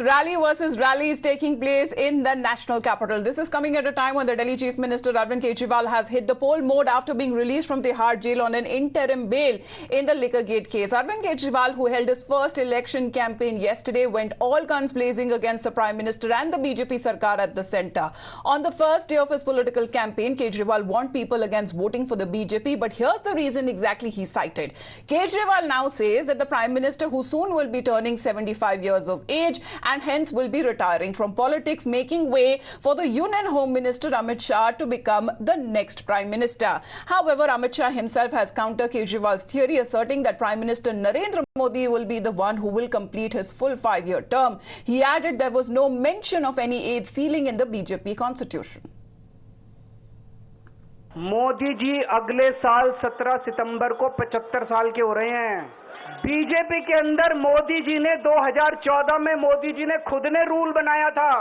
Rally versus rally is taking place in the national capital. This is coming at a time when the Delhi Chief Minister Arvind Kejriwal has hit the poll mode after being released from Tihar jail on an interim bail in the Liquorgate case. Arvind Kejriwal, who held his first election campaign yesterday, went all guns blazing against the Prime Minister and the BJP Sarkar at the centre. On the first day of his political campaign, Kejriwal warned people against voting for the BJP, but here's the reason exactly he cited. Kejriwal now says that the Prime Minister, who soon will be turning 75 years of age, and hence will be retiring from politics, making way for the Union Home Minister Amit Shah to become the next Prime Minister. However, Amit Shah himself has countered Kejriwal's theory, asserting that Prime Minister Narendra Modi will be the one who will complete his full 5-year term. He added there was no mention of any age ceiling in the BJP constitution. Modi ji अगले साल 17 सितंबर को 75 साल के हो रहे हैं। BJP के अंदर मोदी जी ने 2014 में मोदी जी ने खुद ने रूल बनाया था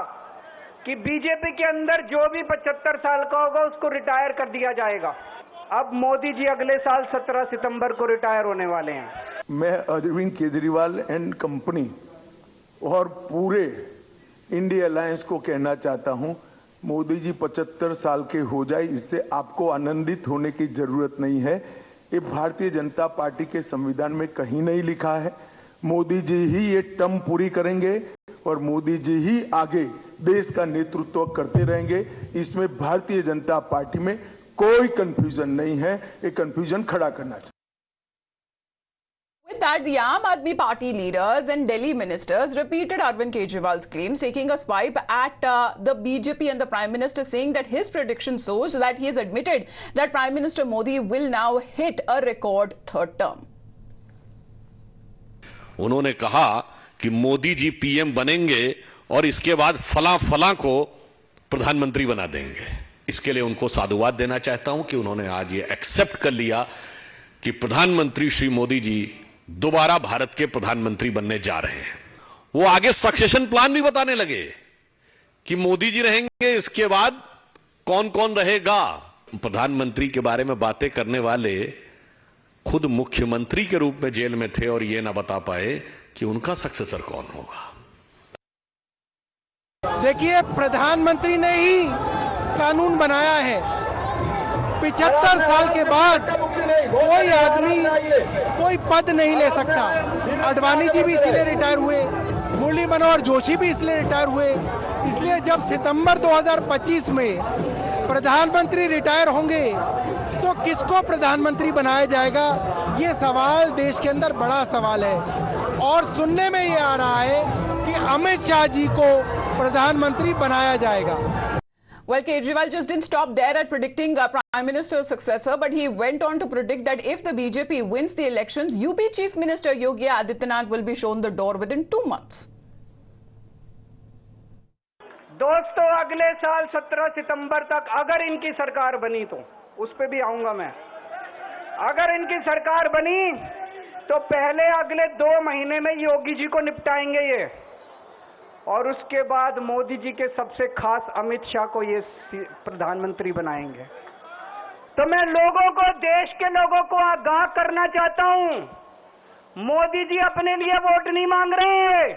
कि बीजेपी के अंदर जो भी 75 साल का होगा उसको रिटायर कर दिया जाएगा। अब मोदी जी अगले साल 17 सितंबर को रिटायर होने वाले हैं। मैं अरविंद केजरीवाल एंड कंपनी और पूरे इंडिया अलायंस को कहना चाहता हूं, मोदी जी 75 साल के हो जाए, इससे आपको आनंदित होने की जरूरत नहीं है। ये भारतीय जनता पार्टी के संविधान में कहीं नहीं लिखा है। मोदी जी ही ये टर्म पूरी करेंगे और मोदी जी ही आगे देश का नेतृत्व करते रहेंगे। इसमें भारतीय जनता पार्टी में कोई कंफ्यूजन नहीं है। ये कंफ्यूजन खड़ा करना चाहिए। With that, the Aam Aadmi Party leaders and Delhi ministers repeated Arvind Kejriwal's claims, taking a swipe at the BJP and the Prime Minister, saying that his prediction shows that he has admitted that Prime Minister Modi will now hit a record third term. उन्होंने कहा कि Modi ji PM बनेंगे और इसके बाद फला को प्रधानमंत्री बना देंगे। इसके लिए उनको साधुवाद देना चाहता हूं कि उन्होंने आज ये एक्सेप्ट कर लिया कि प्रधानमंत्री श्री मोदी जी दोबारा भारत के प्रधानमंत्री बनने जा रहे हैं। वो आगे सक्सेशन प्लान भी बताने लगे कि मोदी जी रहेंगे, इसके बाद कौन कौन रहेगा। प्रधानमंत्री के बारे में बातें करने वाले खुद मुख्यमंत्री के रूप में जेल में थे और ये ना बता पाए कि उनका सक्सेसर कौन होगा। देखिए, प्रधानमंत्री ने ही कानून बनाया है। 75 साल के बाद कोई आदमी कोई पद नहीं ले सकता। अडवाणी जी भी इसलिए रिटायर हुए, मुरली मनोहर जोशी भी इसलिए रिटायर हुए। इसलिए जब सितंबर 2025 में प्रधानमंत्री रिटायर होंगे तो किसको प्रधानमंत्री बनाया जाएगा, ये सवाल देश के अंदर बड़ा सवाल है। और सुनने में ये आ रहा है कि अमित शाह जी को प्रधानमंत्री बनाया जाएगा। Well, Kejriwal just didn't stop there at predicting a Prime Minister's successor, but he went on to predict that if the BJP wins the elections, UP Chief Minister Yogi Adityanath will be shown the door within 2 months. दोस्तों, अगले साल 17 सितंबर तक अगर इनकी सरकार बनी तो उस पे भी आऊंगा मैं। अगर इनकी सरकार बनी तो पहले अगले 2 महीने में योगी जी को निपटाएंगे ये, और उसके बाद मोदी जी के सबसे खास अमित शाह को ये प्रधानमंत्री बनाएंगे। तो मैं लोगों को, देश के लोगों को आगाह करना चाहता हूं, मोदी जी अपने लिए वोट नहीं मांग रहे।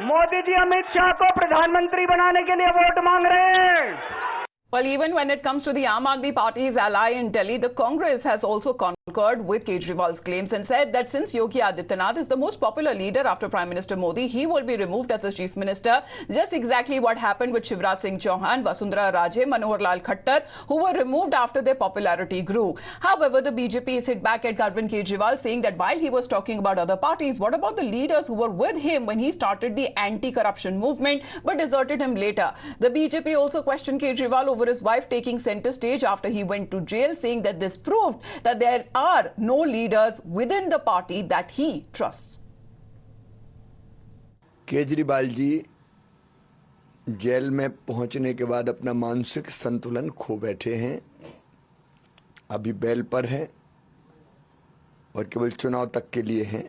मोदी जी अमित शाह को प्रधानमंत्री बनाने के लिए वोट मांग रहे हैं। Well, even when it comes to the Aam Aadmi Party's ally in Delhi, the Congress has also concurred with Kejriwal's claims and said that since Yogi Adityanath is the most popular leader after Prime Minister Modi, he will be removed as the Chief Minister. Just exactly what happened with Shivraj Singh Chauhan, Vasundhara Raje, Manohar Lal Khattar, who were removed after their popularity grew. However, the BJP is hit back at Arvind Kejriwal, saying that while he was talking about other parties, what about the leaders who were with him when he started the anti-corruption movement but deserted him later? The BJP also questioned Kejriwal over his wife taking center stage after he went to jail, saying that this proved that there are no leaders within the party that he trusts. Kejriwal ji jail में पहुंचने के बाद अपना मानसिक संतुलन खो बैठे हैं। अभी बेल पर हैं और केवल चुनाव तक के लिए हैं।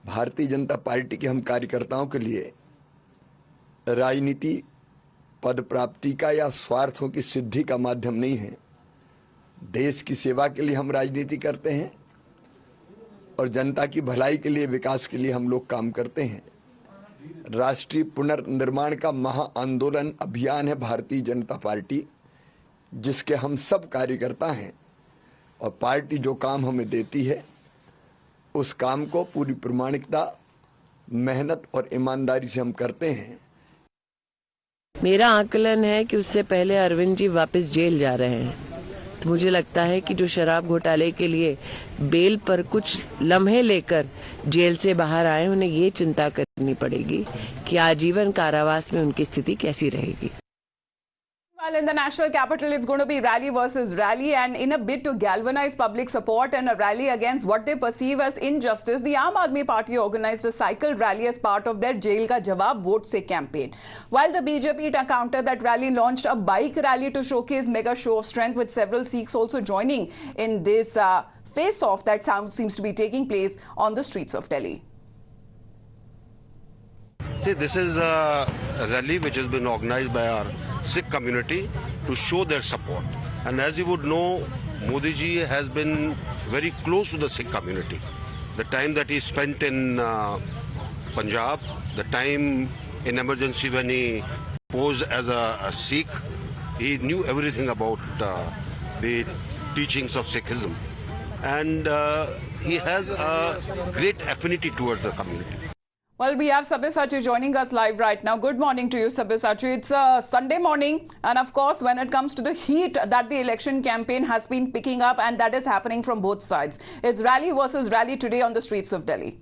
भारतीय जनता पार्टी के हम कार्यकर्ताओं के लिए राजनीति पद प्राप्ति का या स्वार्थों की सिद्धि का माध्यम नहीं है। देश की सेवा के लिए हम राजनीति करते हैं और जनता की भलाई के लिए, विकास के लिए हम लोग काम करते हैं। राष्ट्रीय पुनर्निर्माण का महाआंदोलन अभियान है भारतीय जनता पार्टी, जिसके हम सब कार्यकर्ता हैं, और पार्टी जो काम हमें देती है उस काम को पूरी प्रामाणिकता, मेहनत और ईमानदारी से हम करते हैं। मेरा आकलन है कि उससे पहले अरविंद जी वापस जेल जा रहे हैं, तो मुझे लगता है कि जो शराब घोटाले के लिए बेल पर कुछ लम्हे लेकर जेल से बाहर आए, उन्हें ये चिंता करनी पड़ेगी कि आजीवन कारावास में उनकी स्थिति कैसी रहेगी। Well, in the national capital, it's going to be rally versus rally, and in a bid to galvanize public support and a rally against what they perceive as injustice, the Aam Aadmi Party organized a cycle rally as part of their Jail Ka Jawab Vote Se campaign. While the BJP countered that rally, launched a bike rally to showcase mega show of strength, with several Sikhs also joining in this face-off that seems to be taking place on the streets of Delhi. See, this is a rally which has been organized by our Sikh community to show their support. And as you would know, Modi ji has been very close to the Sikh community. The time that he spent in Punjab, the time in emergency when he posed as a Sikh, he knew everything about the teachings of Sikhism. And he has a great affinity towards the community. Well, we have Sabyasachi joining us live right now. Good morning to you, Sabyasachi. It's a Sunday morning, and of course, when it comes to the heat that the election campaign has been picking up, and that is happening from both sides. It's rally versus rally today on the streets of Delhi.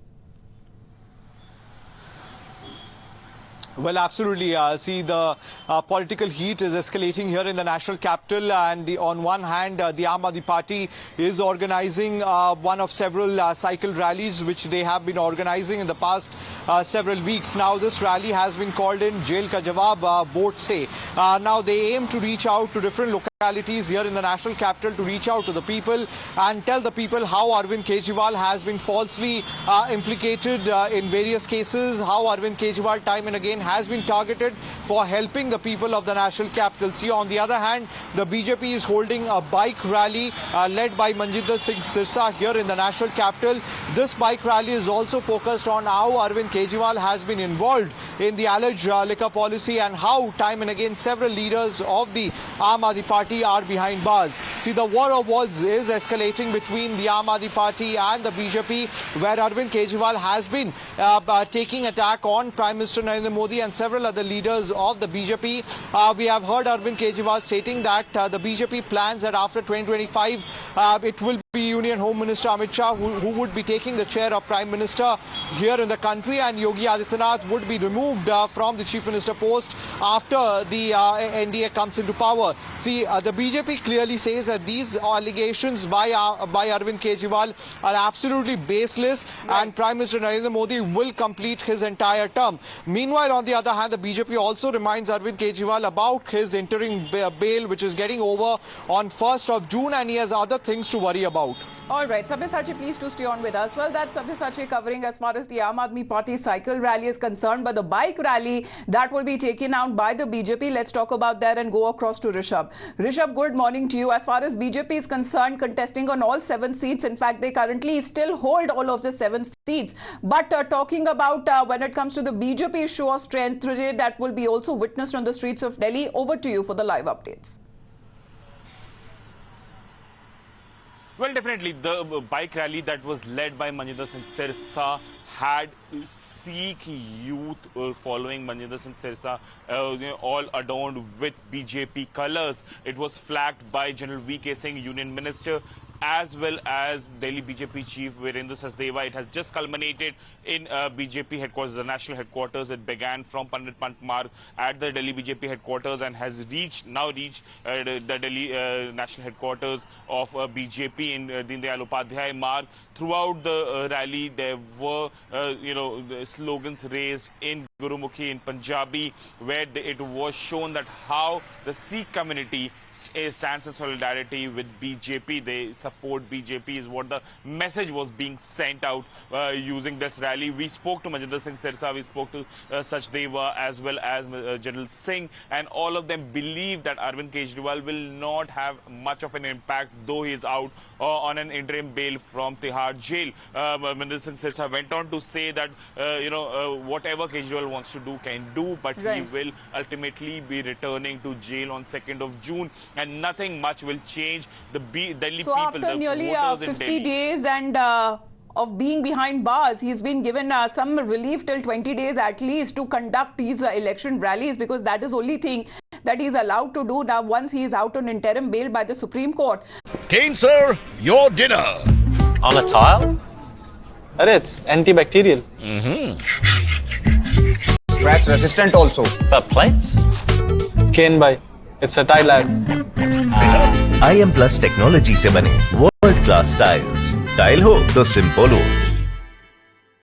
Well, absolutely. See, the political heat is escalating here in the national capital, and on one hand, the Aam Aadmi Party is organizing one of several cycle rallies which they have been organizing in the past several weeks. Now, this rally has been called in Jail Ka Jawab Vote Se. Now, they aim to reach out to different localities here in the national capital, to reach out to the people and tell the people how Arvind Kejriwal has been falsely implicated in various cases, how Arvind Kejriwal time and again has been targeted for helping the people of the national capital. See, on the other hand, the BJP is holding a bike rally led by Manjinder Singh Sirsa here in the national capital. This bike rally is also focused on how Arvind Kejriwal has been involved in the alleged liquor policy and how time and again several leaders of the Aam Aadmi Party are behind bars. See, the war of words is escalating between the Aam Aadmi Party and the BJP, where Arvind Kejriwal has been taking attack on Prime Minister Narendra Modi and several other leaders of the BJP. We have heard Arvind Kejriwal stating that the BJP plans that after 2025 it will be Union Home Minister Amit Shah who would be taking the chair of Prime Minister here in the country, and Yogi Adityanath would be removed from the Chief Minister post after the NDA comes into power. See, the BJP clearly says that these allegations by Arvind Kejriwal are absolutely baseless, and Prime Minister Narendra Modi will complete his entire term. Meanwhile, on the other hand, the BJP also reminds Arvind Kejriwal about his interim bail, which is getting over on 1st of June, and he has other things to worry about. All right, Sabyasachi, please do stay on with us. Well, that's Sabyasachi covering as far as the Aam Aadmi Party cycle rally is concerned, but the bike rally that will be taken out by the BJP. Let's talk about that and go across to Rishabh. Rishabh, good morning to you. As far as BJP is concerned, contesting on all 7 seats. In fact, they currently still hold all of the 7 seats. But talking about when it comes to the BJP show of strength today, that will be also witnessed on the streets of Delhi. Over to you for the live updates. Well, definitely, the bike rally that was led by Manjinder Singh Sirsa had Sikh youth following Manjinder Singh Sirsa, all adorned with BJP colours. It was flagged by General V.K. Singh, Union Minister, as well as Delhi BJP Chief Virendra Sachdeva. It has just culminated in BJP headquarters, the national headquarters. It began from Pandit Pant Marg at the Delhi BJP headquarters and has now reached the Delhi national headquarters of BJP in Deen Dayal Upadhyay Marg. Throughout the rally, there were, the slogans raised in Gurumukhi, in Punjabi, where it was shown that how the Sikh community stands in solidarity with BJP. They support BJP is what the message was being sent out using this rally. We spoke to Manjinder Singh Sirsa, we spoke to Sachdeva as well as General Singh, and all of them believe that Arvind Kejriwal will not have much of an impact, though he is out on an interim bail from Tihar jail. Manjinder Singh Sirsa went on to say that whatever Kejriwal wants to do can do, but he will ultimately be returning to jail on 2nd of June, and nothing much will change. The Delhi people, after nearly 50 days and of being behind bars, he's been given some relief till 20 days at least to conduct these election rallies, because that is only thing that he's allowed to do now once he is out on interim bail by the Supreme Court. Kane sir, your dinner. On a tile? It's antibacterial. Scratch resistant also. The plates? Kane bhai, it's a tile ad. IM Plus technology से बने world class tiles, tile हो तो simple हो.